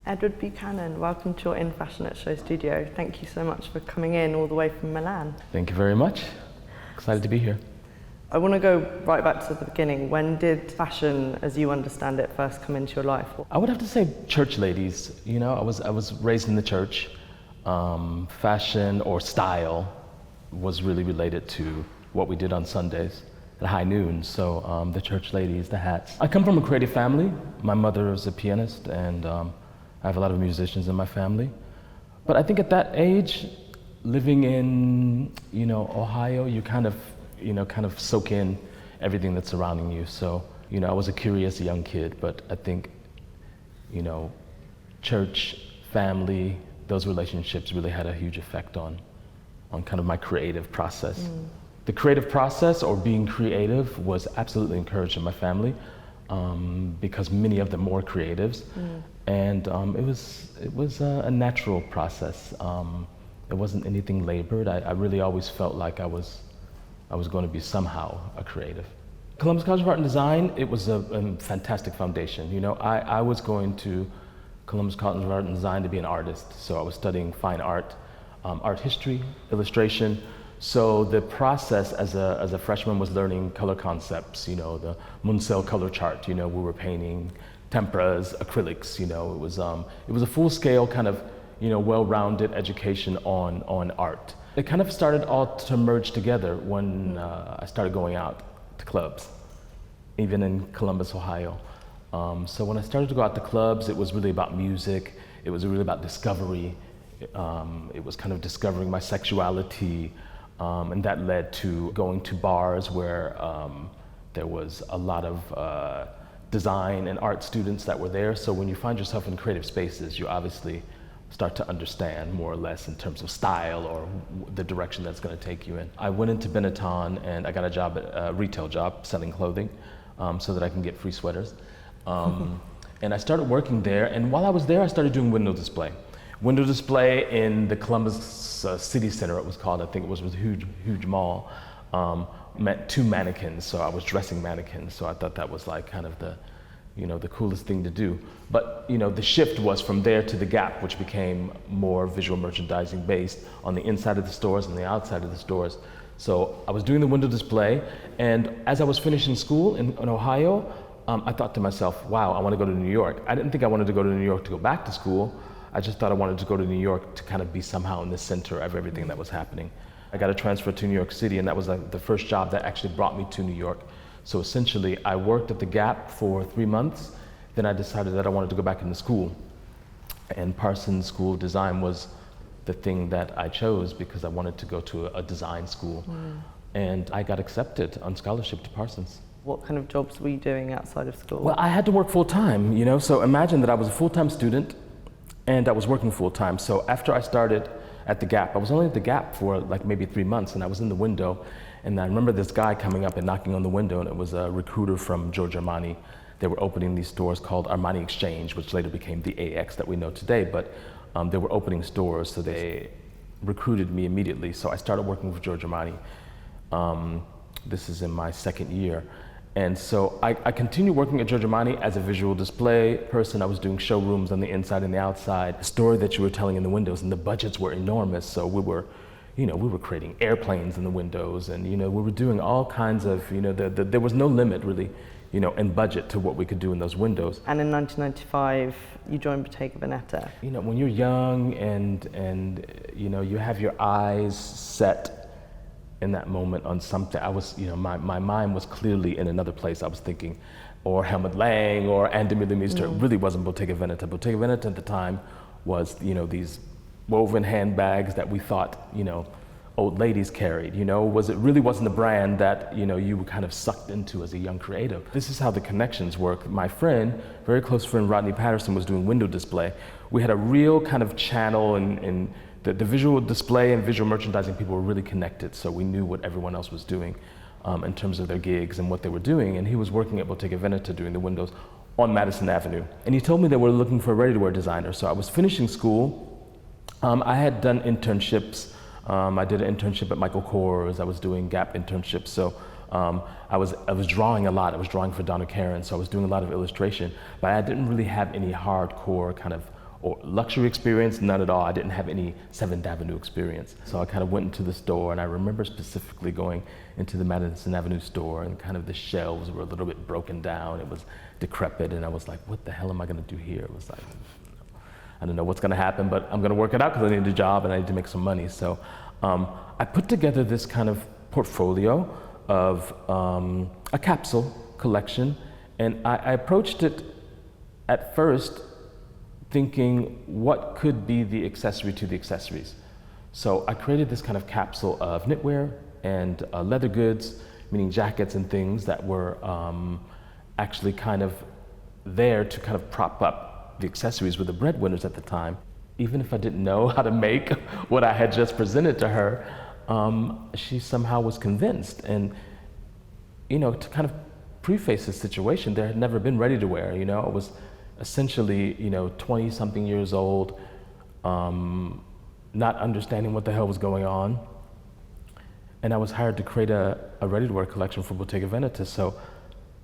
Edward Buchanan, welcome to your In Fashion at SHOWstudio. Thank you so much for coming in all the way from Milan. Thank you very much. Excited to be here. I want to go right back to the beginning. When did fashion, as you understand it, first come into your life? I would have to say church ladies. You know, I was raised in the church. Fashion or style was really related to what we did on Sundays at high noon. So the church ladies, the hats. I come from a creative family. My mother is a pianist, and I have a lot of musicians in my family. But I think at that age, living in Ohio, you kind of soak in everything that's surrounding you. So I was a curious young kid, but I think church, family, those relationships really had a huge effect on kind of my creative process. The creative process, or being creative, was absolutely encouraged in my family because many of them were creatives, and it was a natural process. It wasn't anything labored. I really always felt like I was going to be somehow a creative. Columbus College of Art and Design, it was a fantastic foundation. I was going to Columbus College of Art and Design to be an artist, so I was studying fine art, art history, illustration. So the process as a freshman was learning color concepts, the Munsell color chart, we were painting temperas, acrylics, it was a full-scale kind of, well-rounded education on art. It kind of started all to merge together when I started going out to clubs, even in Columbus, Ohio. So when I started to go out to clubs, it was really about music, it was really about discovery, it was kind of discovering my sexuality, and that led to going to bars where there was a lot of design and art students that were there. So when you find yourself in creative spaces, you obviously start to understand more or less in terms of style or the direction that's going to take you in. I went into Benetton and I got a job, a retail job, selling clothing so that I can get free sweaters. And I started working there, and while I was there, I started doing window display. Window display in the Columbus City Center, it was called. I think it was a huge mall. Met 2 mannequins, so I was dressing mannequins, so I thought that was like kind of the coolest thing to do. But the shift was from there to the Gap, which became more visual merchandising based on the inside of the stores and the outside of the stores. So I was doing the window display, and as I was finishing school in Ohio, I thought to myself, wow, I want to go to New York. I didn't think I wanted to go to New York to go back to school. I just thought I wanted to go to New York to kind of be somehow in the center of everything that was happening. I got a transfer to New York City, and that was like the first job that actually brought me to New York. So essentially, I worked at the Gap for 3 months. Then I decided that I wanted to go back into school. And Parsons School of Design was the thing that I chose because I wanted to go to a design school. And I got accepted on scholarship to Parsons. What kind of jobs were you doing outside of school? Well, I had to work full time, so imagine that I was a full-time student and I was working full time. So after I started at the Gap, I was only at the Gap for like maybe 3 months, and I was in the window, and I remember this guy coming up and knocking on the window, and it was a recruiter from Giorgio Armani. They were opening these stores called Armani Exchange, which later became the AX that we know today, but they were opening stores, so they recruited me immediately. So I started working with Giorgio Armani. This is in my second year. And so I continued working at Giorgio Armani as a visual display person. I was doing showrooms on the inside and the outside, the story that you were telling in the windows, and the budgets were enormous. So we were creating airplanes in the windows, and we were doing all kinds of, there was no limit really, in budget to what we could do in those windows. And in 1995, you joined Bottega Veneta. When you're young and you have your eyes set in that moment on something, I was, my mind was clearly in another place. I was thinking, or Helmut Lang, or Andy Miller-Meester. It really wasn't Bottega Veneta. Bottega Veneta at the time was, these woven handbags that we thought, old ladies carried. It really wasn't a brand that, you were kind of sucked into as a young creative. This is how the connections work. My friend, very close friend, Rodney Patterson, was doing window display. We had a real kind of channel and the visual display and visual merchandising people were really connected, so we knew what everyone else was doing in terms of their gigs and what they were doing. And he was working at Bottega Veneta doing the windows on Madison Avenue. And he told me they were looking for a ready-to-wear designer. So I was finishing school. I had done internships. I did an internship at Michael Kors. I was doing Gap internships. So I was drawing a lot. I was drawing for Donna Karan, so I was doing a lot of illustration. But I didn't really have any hardcore kind of or luxury experience, none at all. I didn't have any 7th Avenue experience. So I kind of went into the store, and I remember specifically going into the Madison Avenue store, and kind of the shelves were a little bit broken down. It was decrepit, and I was like, what the hell am I gonna do here? It was like, I don't know what's gonna happen, but I'm gonna work it out because I need a job and I need to make some money. So I put together this kind of portfolio of a capsule collection, and I approached it at first thinking what could be the accessory to the accessories. So I created this kind of capsule of knitwear and leather goods, meaning jackets and things that were actually kind of there to kind of prop up the accessories with the breadwinners at the time. Even if I didn't know how to make what I had just presented to her, she somehow was convinced. And, you know, to kind of preface this situation, there had never been ready-to-wear, you know. I was essentially, you know, 20-something years old, not understanding what the hell was going on. And I was hired to create a ready-to-wear collection for Bottega Veneta. So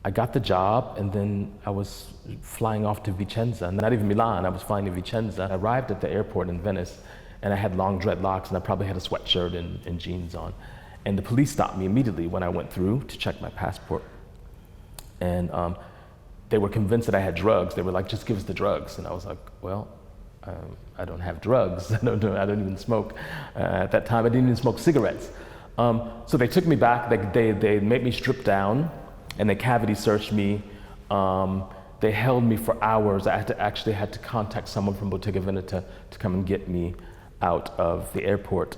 I got the job, and then I was flying off to Vicenza, not even Milan, I was flying to Vicenza. I arrived at the airport in Venice, and I had long dreadlocks, and I probably had a sweatshirt and jeans on. And the police stopped me immediately when I went through to check my passport. And they were convinced that I had drugs. They were like, just give us the drugs. And I was like, well, I don't have drugs. I don't even smoke. At that time, I didn't even smoke cigarettes. So they took me back. They made me strip down, and they cavity searched me. They held me for hours. I actually had to contact someone from Bottega Veneta to come and get me out of the airport.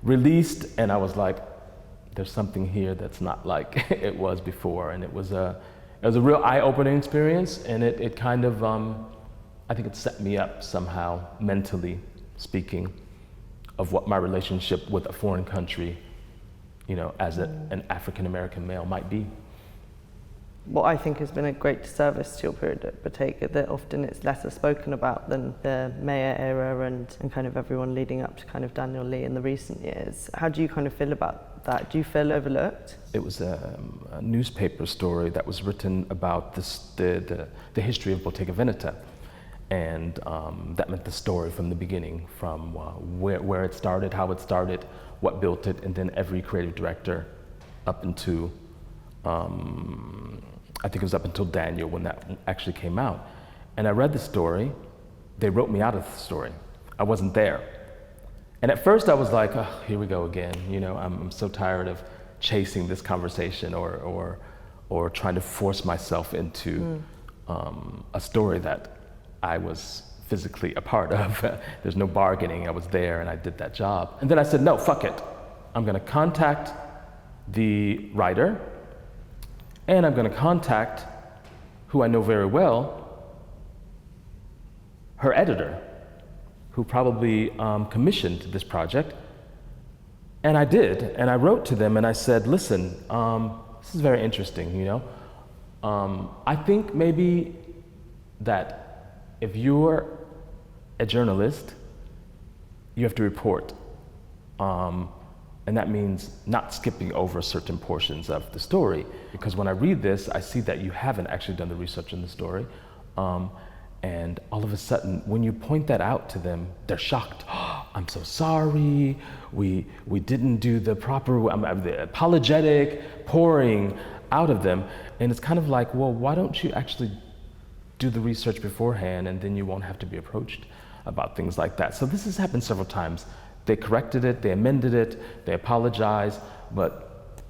Released, and I was like, there's something here that's not like it was before. And it was a real eye-opening experience, and it kind of, I think it set me up somehow, mentally speaking, of what my relationship with a foreign country, you know, as an African-American male might be. What I think has been a great service to your period at Bottega, that often it's lesser spoken about than the Mayer era and kind of everyone leading up to kind of Daniel Lee in the recent years. How do you kind of feel about that? Do you feel overlooked? It was a newspaper story that was written about the history of Bottega Veneta. And that meant the story from the beginning, from where it started, how it started, what built it, and then every creative director up into, I think it was up until Daniel when that actually came out. And I read the story. They wrote me out of the story. I wasn't there. And at first I was like, oh, here we go again. You know, I'm so tired of chasing this conversation or trying to force myself into a story that I was physically a part of. There's no bargaining. I was there and I did that job. And then I said, no, fuck it. I'm gonna contact the writer, and I'm gonna contact, who I know very well, her editor, who probably commissioned this project. And I did, and I wrote to them and I said, listen, this is very interesting, you know. I think maybe that if you're a journalist, you have to report. And that means not skipping over certain portions of the story. Because when I read this, I see that you haven't actually done the research in the story. And all of a sudden, when you point that out to them, they're shocked. Oh, I'm so sorry, we didn't do the proper, the apologetic pouring out of them. And it's kind of like, well, why don't you actually do the research beforehand, and then you won't have to be approached about things like that. So this has happened several times. They corrected it, they amended it, they apologized, but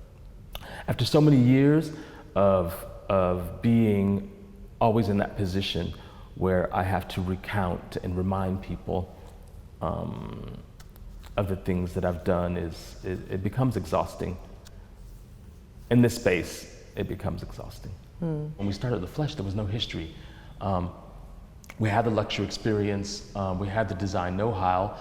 after so many years of being always in that position where I have to recount and remind people of the things that I've done, it becomes exhausting. In this space, it becomes exhausting. When we started The Flesh, there was no history. We had the luxury experience, we had the design know-how.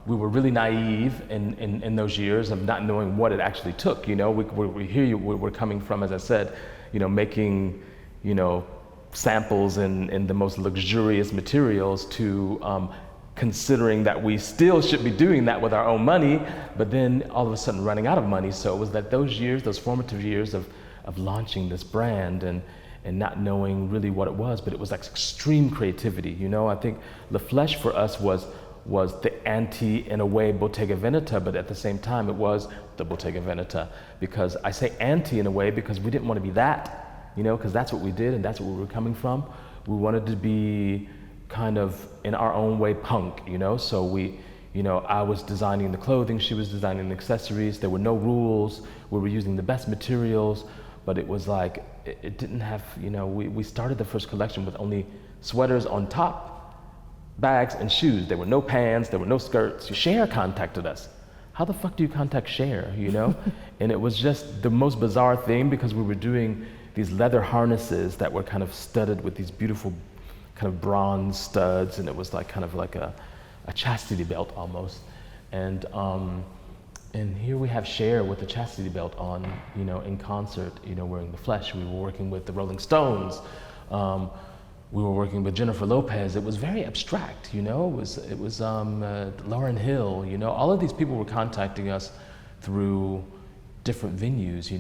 We were really naive in those years of not knowing what it actually took. You know, we're coming from, as I said, you know, making, you know, samples in the most luxurious materials to considering that we still should be doing that with our own money, but then all of a sudden running out of money. So it was that those years, those formative years of launching this brand and not knowing really what it was, but it was like extreme creativity, you know? I think La Flèche for us was the anti, in a way, Bottega Veneta, but at the same time it was the Bottega Veneta. Because I say anti in a way because we didn't want to be that, you know, because that's what we did and that's what we were coming from. We wanted to be kind of, in our own way, punk, you know? So I was designing the clothing, she was designing the accessories, there were no rules, we were using the best materials, but it was like, it didn't have, we started the first collection with only sweaters on top, bags and shoes. There were no pants, there were no skirts. Cher contacted us. How the fuck do you contact Cher, you know? And it was just the most bizarre thing because we were doing these leather harnesses that were kind of studded with these beautiful kind of bronze studs, and it was like kind of like a chastity belt almost. And here we have Cher with a chastity belt on, in concert, wearing the Flesh. We were working with the Rolling Stones. We were working with Jennifer Lopez. It was very abstract, It was Lauryn Hill, all of these people were contacting us through different venues,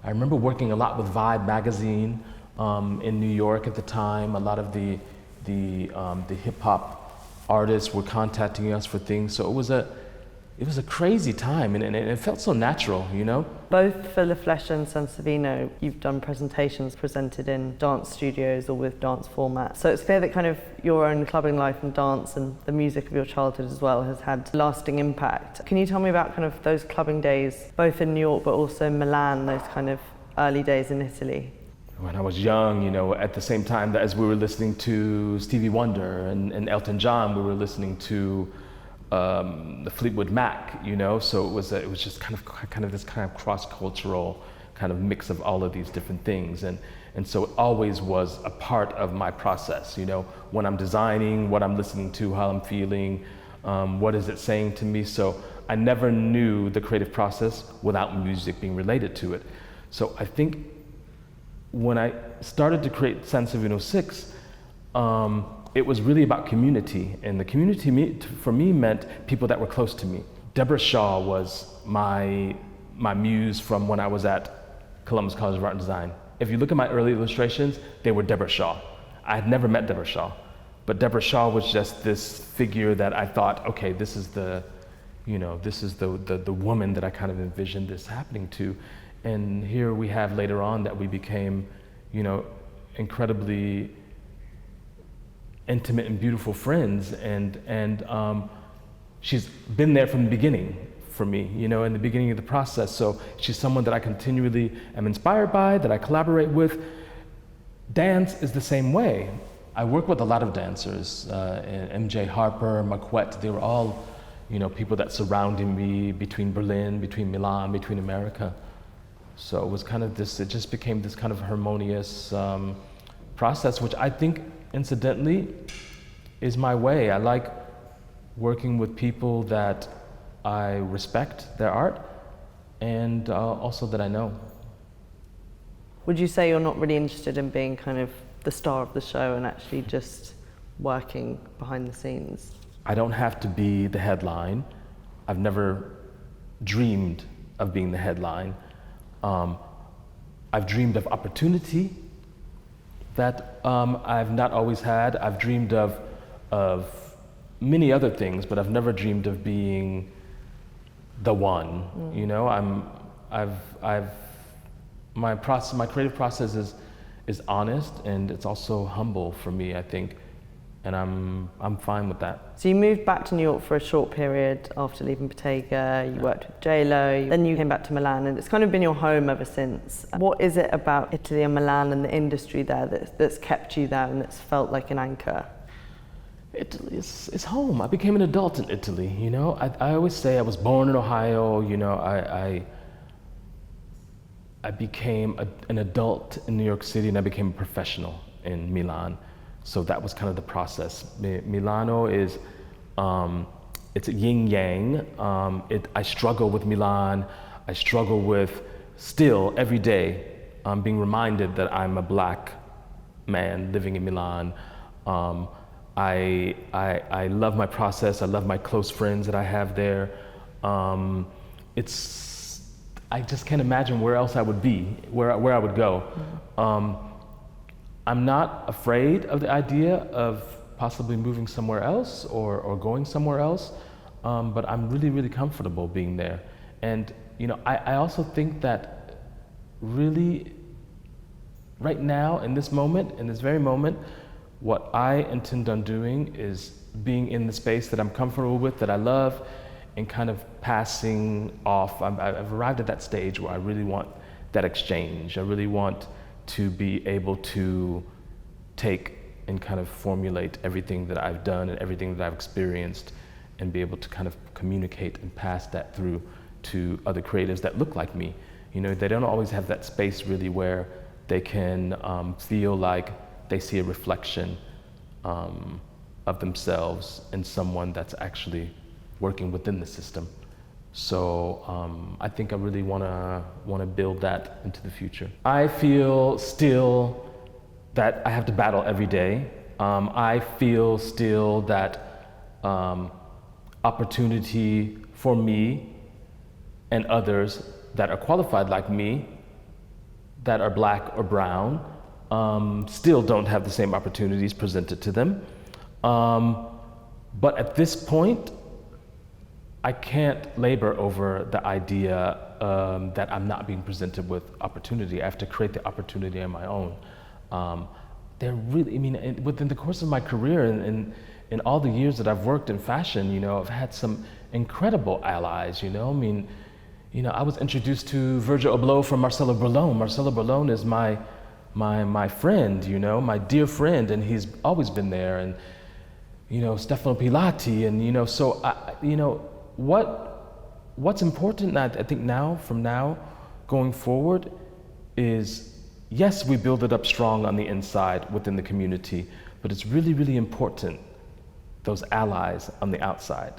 I remember working a lot with Vibe magazine in New York at the time. A lot of the hip hop artists were contacting us for things. So it was a crazy time, and it felt so natural, Both for La Flèche and Sansovino, you've done presentations presented in dance studios or with dance formats. So it's clear that kind of your own clubbing life and dance and the music of your childhood as well has had lasting impact. Can you tell me about kind of those clubbing days, both in New York but also Milan, those kind of early days in Italy? When I was young, at the same time that as we were listening to Stevie Wonder and Elton John, we were listening to the Fleetwood Mac, so it was just kind of this kind of cross-cultural kind of mix of all of these different things, and so it always was a part of my process, when I'm designing, what I'm listening to, how I'm feeling, what is it saying to me. So I never knew the creative process without music being related to it. So I think when I started to create Sansovino 6, it was really about community, and the community for me meant people that were close to me. Deborah Shaw was my muse from when I was at Columbus College of Art and Design. If you look at my early illustrations, they were Deborah Shaw. I had never met Deborah Shaw, but Deborah Shaw was just this figure that I thought, okay, this is the woman that I kind of envisioned this happening to. And here we have later on that we became, incredibly intimate and beautiful friends, and she's been there from the beginning for me, in the beginning of the process. So she's someone that I continually am inspired by, that I collaborate with. Dance is the same way. I work with a lot of dancers, MJ Harper, Marquette. They were all, people that surrounded me between Berlin, between Milan, between America. So it was kind of it just became this kind of harmonious process, which I think, incidentally, is my way. I like working with people that I respect their art and also that I know. Would you say you're not really interested in being kind of the star of the show and actually just working behind the scenes? I don't have to be the headline. I've never dreamed of being the headline. I've dreamed of opportunity that I've not always had. I've dreamed of many other things, but I've never dreamed of being the one. My creative process is honest, and it's also humble for me, I think, and I'm fine with that. So you moved back to New York for a short period after leaving Bottega. You worked with J-Lo, then you came back to Milan, and it's kind of been your home ever since. What is it about Italy and Milan and the industry there that's kept you there and that's felt like an anchor? Italy is home. I became an adult in Italy, I always say I was born in Ohio, I became an adult in New York City, and I became a professional in Milan. So that was kind of the process. Milano is, it's a yin yang. I struggle with Milan. I struggle with, still every day, being reminded that I'm a black man living in Milan. I love my process. I love my close friends that I have there. I just can't imagine where else I would be, where I would go. I'm not afraid of the idea of possibly moving somewhere else or going somewhere else, but I'm really, really comfortable being there. And I also think that really right now, in this moment, in this very moment, what I intend on doing is being in the space that I'm comfortable with, that I love, and kind of passing off. I've arrived at that stage where I really want that exchange. I really want to be able to take and kind of formulate everything that I've done and everything that I've experienced and be able to kind of communicate and pass that through to other creatives that look like me. They don't always have that space really where they can feel like they see a reflection of themselves in someone that's actually working within the system. So I think I really want to build that into the future. I feel still that I have to battle every day. I feel still that opportunity for me and others that are qualified like me, that are Black or brown, still don't have the same opportunities presented to them. But at this point, I can't labor over the idea that I'm not being presented with opportunity. I have to create the opportunity on my own. They're really, within the course of my career and in all the years that I've worked in fashion, I've had some incredible allies, I was introduced to Virgil Abloh from Marcelo Burlone. Marcelo Burlone is my friend, my dear friend, and he's always been there. And, Stefano Pilati, and, so, what's important, I think from now going forward is, yes, we build it up strong on the inside within the community, but it's really, really important, those allies on the outside.